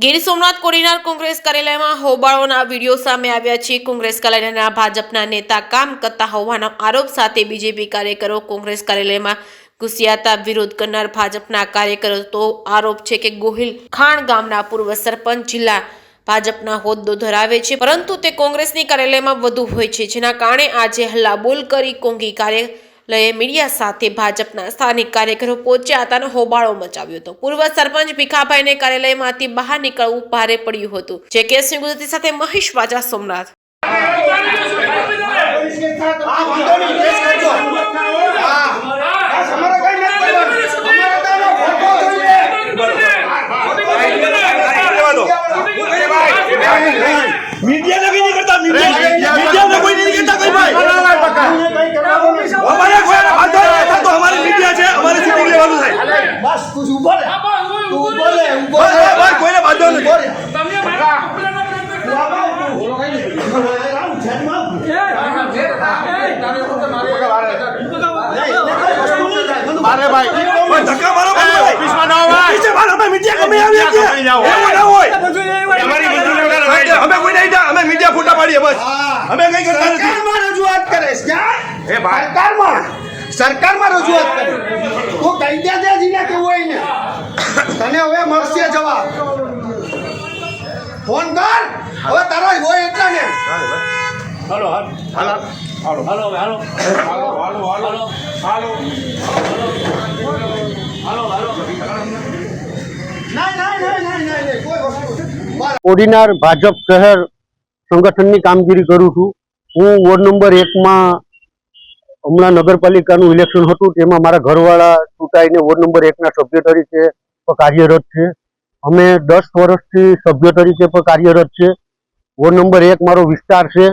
ગીર સોમનાથ કોડીનાર કોંગ્રેસ કાર્યાલયમાં હોબાળોના વિડીયો સામે આવ્યા છે। કોંગ્રેસ કાર્યાલયના ભાજપના નેતા કામ કરતા હોવાના આરોપ સાથે બીજેપી કાર્યકરો કોંગ્રેસ કાર્યાલયમાં ઘૂસ્યા હતા। વિરોધ કરનાર ભાજપના કાર્યકરો તો આરોપ છે કે ગોહિલ ખાણ ગામના પૂર્વ સરપંચ જિલ્લા ભાજપના હોદ્દો ધરાવે છે, પરંતુ તે કોંગ્રેસની કાર્યાલયમાં વધુ હોય છે, જેના કારણે આજે હલ્લાબોલ કરી કોંગી કાર્યાલયે મીડિયા સાથે ભાજપના સ્થાનિક કાર્યકરો પહોંચ્યા હતા અને હોબાળો મચાવ્યો હતો। પૂર્વ સરપંચ ભીખાભાઈને કાર્યાલયમાંથી બહાર નીકળવું ભારે પડ્યું હતું। જે કેસની ગુજરાતી સાથે મહેશ વાજા, સોમનાથ। मीडिया ने नहीं करता, मीडिया ने कोई नहीं करता, कोई भाई हमारे कोई बात नहीं तो हमारी मीडिया है, हमारे शूटिंग ले वालों है। बस कुछ ऊपर है, तू ऊपर है, ऊपर है भाई, कोई ने बात नहीं। मारे भाई कोई धक्का मारो भाई, पीछे ना भाई, पीछे मारो भाई, मीडिया कमी आ रही है, ये ना होए हमारी मंजूरी वगैरह भाई, हमें कोई नहीं था, हमें मीडिया फूटा पड़ी है बस, हमें कहीं करता नहीं। सरकार में रजूआत करे क्या? ए भाई सरकार में रजूआत करे तो कहीं दे दे जीने के वो ही ने तने હવે મળશે જવાબ, ફોન કર હવે તારો હોય એટલા ને। હાલો હાલો હાલો હાલો હાલો હાલો હાલો હાલો કોડીનાર ભાજપ શહેર સંગઠનની કામગીરી કરું છું। હું વોર્ડ નંબર 1 માં હમણાં નગરપાલિકાનું ઇલેક્શન હતું, તેમાં મારા ઘરવાળા ચૂંટાઈને વોર્ડ નંબર 1 ના સભ્ય તરીકે કાર્યરત છે। અમે 10 વર્ષથી સભ્ય તરીકે પણ કાર્યરત છે। વોર્ડ નંબર 1 મારો વિસ્તાર છે,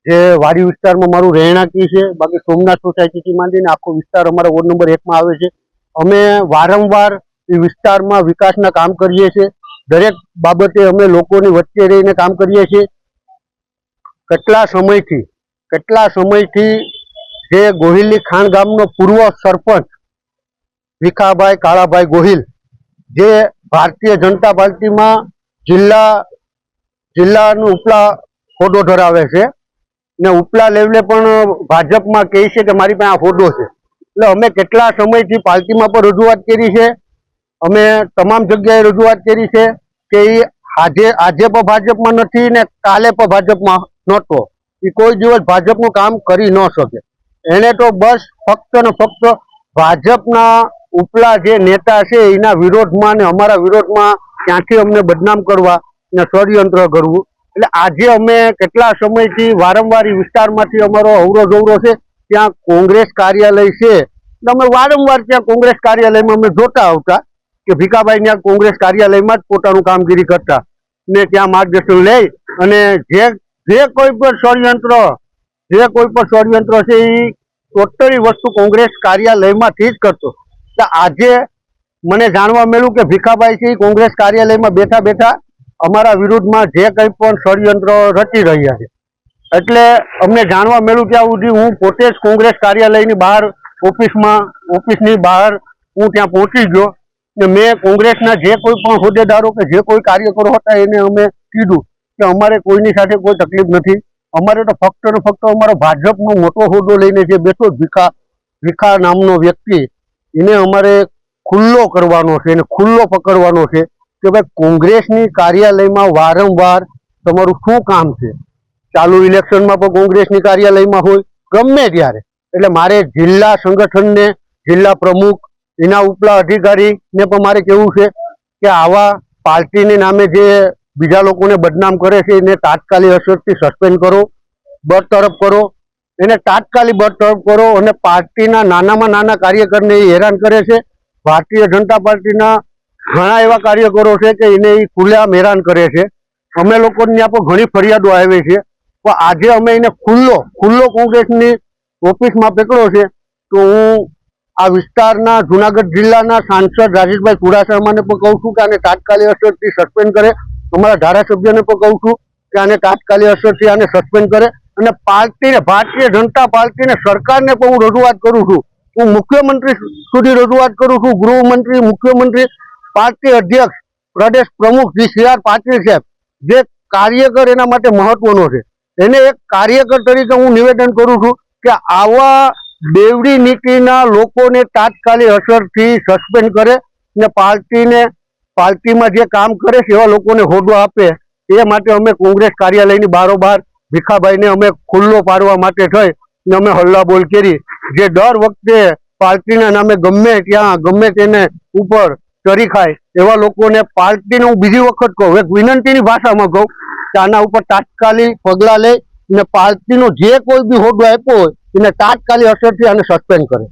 જે વાડી વિસ્તારમાં મારું રહેણાંકી છે। બાકી સોમનાથ સોસાયટીથી માંડીને આખો વિસ્તાર અમારા વોર્ડ નંબર 1 માં આવે છે। અમે વારંવાર એ વિસ્તારમાં વિકાસના કામ કરીએ છીએ, દરેક બાબતે અમે લોકોની વચ્ચે રહીને કામ કરીએ છીએ। કેટલા સમયથી જે ગોહિલી ખાણ ગામનો પૂર્વ સરપંચ ભીખાભાઈ કાળાભાઈ ગોહિલ, જે ભારતીય જનતા પાર્ટીમાં જિલ્લાનું ઉપલા હોદ્દો ધરાવે છે ને ઉપલા લેવલે પણ ભાજપમાં કહે છે કે મારી પાસે આ હોદ્દો છે। એટલે અમે કેટલા સમયથી પાર્ટીમાં પણ રજૂઆત કરી છે, અમે તમામ જગ્યાએ રજૂઆત કરી છે કે એ આજે પણ ભાજપમાં નથી ને કાલે પણ ભાજપમાં નહોતો, એ કોઈ દિવસ ભાજપનું કામ કરી ન શકે। એને તો બસ ફક્ત ને ફક્ત ભાજપના ઉપલા જે નેતા છે એના વિરોધમાં ને અમારા વિરોધમાં ત્યાંથી અમને બદનામ કરવા ને ષડયંત્ર કરવું। એટલે આજે અમે કેટલા સમયથી વારંવાર વિસ્તારમાંથી અમારો અવરો છે, ત્યાં કોંગ્રેસ કાર્યાલય છે, અમે વારંવાર ત્યાં કોંગ્રેસ કાર્યાલયમાં અમે જોતા આવતા કે ભીખાભાઈ ત્યાં કોંગ્રેસ કાર્યાલયમાં જ પોતાનું કામગીરી કરતા ને ત્યાં માર્ગદર્શન લઈ અને જે કોઈ પણ ષડયંત્ર છે એ ટોટલી વસ્તુ કોંગ્રેસ કાર્યાલયમાંથી જ કરતો। તો આજે મને જાણવા મળ્યું કે ભીખાભાઈ છે કોંગ્રેસ કાર્યાલયમાં બેઠા બેઠા અમારા વિરુદ્ધમાં જે કંઈ પણ ષડયંત્ર રચી રહ્યા છે। એટલે અમને જાણવા મળ્યું ત્યાં સુધી હું પોતે જ કોંગ્રેસ કાર્યાલયની બહાર ઓફિસની બહાર હું ત્યાં પહોંચી ગયો ને મેં કોંગ્રેસના જે કોઈ પણ હોદ્દેદારો કે જે કોઈ કાર્યકરો હતા એને અમે કીધું કે અમારે કોઈની સાથે કોઈ તકલીફ નથી, અમારે તો ફક્ત ને ફક્ત અમારો ભાજપનો મોટો હોદ્દો લઈને જે બેઠો ભીખા નામનો વ્યક્તિ, એને અમારે ખુલ્લો કરવાનો છે, એને ખુલ્લો પકડવાનો છે કે ભાઈ કોંગ્રેસની કાર્યાલયમાં વારંવાર તમારું શું કામ છે। ચાલુ ઇલેક્શનમાં પણ કોંગ્રેસની કાર્યાલયમાં હોય ગમે ત્યારે, એટલે મારે જિલ્લા સંગઠનને, જિલ્લા પ્રમુખ, એના ઉપલા અધિકારીને પણ મારે કહેવું છે કે આવા પાર્ટીને નામે જે બીજા લોકોને બદનામ કરે છે એને તાત્કાલિક અસરથી સસ્પેન્ડ કરો, બરતરફ કરો, એને તાત્કાલિક બરતરફ કરો। અને પાર્ટીના નાનામાં નાના કાર્યકરને એ હેરાન કરે છે। ભારતીય જનતા પાર્ટીના ઘણા એવા કાર્યકરો છે કે એને એ ખુલ્લેઆમ હેરાન કરે છે। અમે લોકોને ત્યાં પણ ઘણી ફરિયાદો આવી છે, પણ આજે અમે એને ખુલ્લો કોંગ્રેસની ઓફિસમાં પકડ્યો છે। તો હું આ વિસ્તારના જુનાગઢ જિલ્લાના સાંસદ રાજેશભાઈ ચુડાસમાને પણ કહું છું કે આને તાત્કાલિક અસરથી સસ્પેન્ડ કરે, અમારા ધારાસભ્યને પણ કહું છું કે આને તાત્કાલિક અસરથી આને સસ્પેન્ડ કરે અને પાર્ટીને, ભારતીય જનતા પાર્ટીને, સરકારને પણ હું રજૂઆત કરું છું। હું મુખ્યમંત્રી સુધી રજૂઆત કરું છું, ગૃહમંત્રી, મુખ્યમંત્રી, પાર્ટી અધ્યક્ષ પ્રદેશ પ્રમુખ શ્રી સી આર પાટીલ સાહેબ જે કાર્યકર એના માટે મહત્વનો છે, એને એક કાર્યકર તરીકે હું નિવેદન કરું છું કે આવા બેવડી નીતિના લોકોને તાત્કાલિક અસરથી સસ્પેન્ડ કરે ને પાર્ટીમાં જે કામ કરે છે એવા લોકોને હોદ્દો આપે, એ માટે અમે કોંગ્રેસ કાર્યાલયની બારોબાર ભીખાભાઈને અમે ખુલ્લો પાડવા માટે થઈ ને અમે હલ્લાબોલ કરી, જે દર વખતે પાર્ટીના નામે ગમે ત્યાં ગમે તેને ઉપર ચરી ખાય એવા લોકોને પાર્ટીને હું બીજી વખત કહું, એક વિનંતીની ભાષામાં કહું કે આના ઉપર તાત્કાલિક પગલાં લે ને પાર્ટીનો જે કોઈ બી હોદ્દો આપ્યો હોય એને તાત્કાલિક અસરથી આને સસ્પેન્ડ કરે.